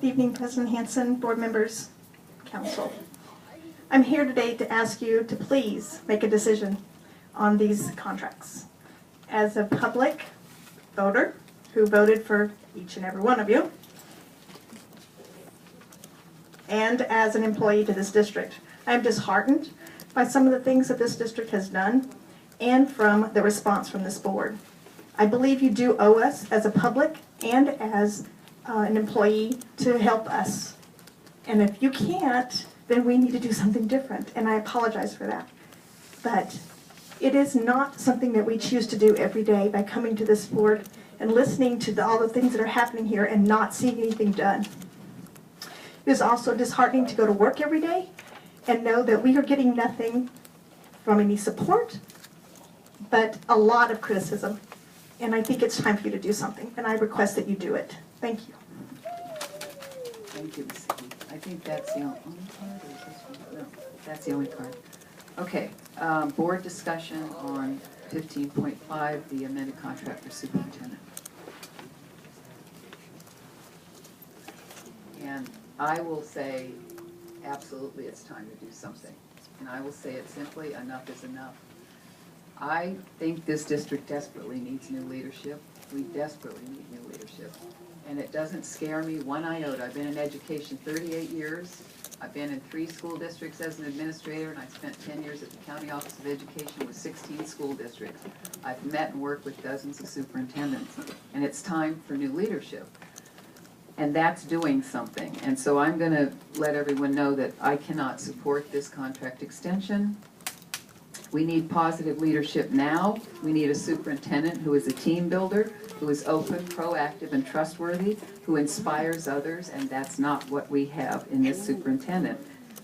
Good evening, President Hansen, board members, council. I'm here today to ask you to please make a decision on these contracts. As a public voter who voted for each and every one of you, and as an employee to this district, I'm disheartened by some of the things that this district has done and from the response from this board. I believe you do owe us as a public and as an employee to help us. And if you can't, then we need to do something different, and I apologize for that. But it is not something that we choose to do every day by coming to this board and listening to all the things that are happening here and not seeing anything done. It is also disheartening to go to work every day and know that we are getting nothing from any support, but a lot of criticism. And I think it's time for you to do something, and I request that you do it. Thank you. Thank you, Ms. Hickey. I think that's the only card, or is this one? No, that's the only card. Okay, board discussion on 15.5, the amended contract for superintendent. And I will say, absolutely, it's time to do something. And I will say it simply, enough is enough. I think this district desperately needs new leadership. We desperately need new leadership. And it doesn't scare me one iota. I've been in education 38 years. I've been in 3 school districts as an administrator, and I spent 10 years at the County Office of Education with 16 school districts. I've met and worked with dozens of superintendents, and it's time for new leadership. And that's doing something. And so I'm going to let everyone know that I cannot support this contract extension. We need positive leadership now. We need a superintendent who is a team builder, who is open, proactive, and trustworthy, who inspires others, and that's not what we have in this superintendent.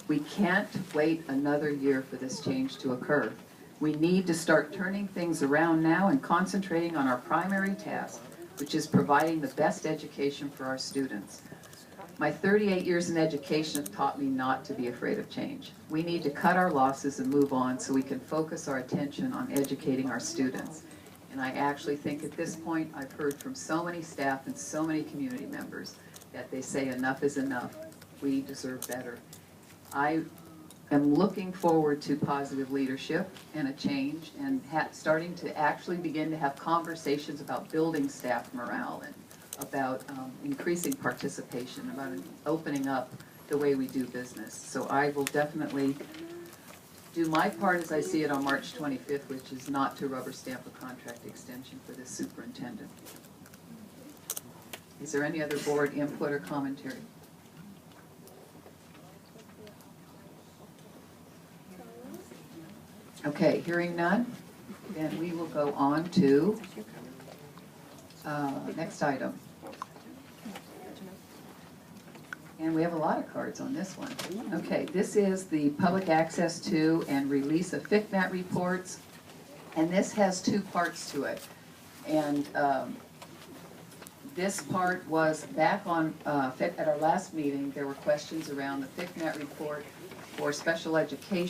We can't wait another year for this change to occur. We need to start turning things around now and concentrating on our primary task, which is providing the best education for our students. My 38 years in education have taught me not to be afraid of change. We need to cut our losses and move on so we can focus our attention on educating our students. And I actually think at this point, I've heard from so many staff and so many community members that they say enough is enough. We deserve better. I am looking forward to positive leadership and a change and starting to actually begin to have conversations about building staff morale and about increasing participation, about opening up the way we do business. So I will definitely do my part as I see it on March 25th, which is not to rubber stamp a contract extension for this superintendent. Is there any other board input or commentary? Okay, hearing none, then we will go on to next item. And we have a lot of cards on this one. Okay, this is the public access to and release of FICMAT reports. And this has 2 parts to it. And this part was back on, at our last meeting, there were questions around the FICMAT report for special education.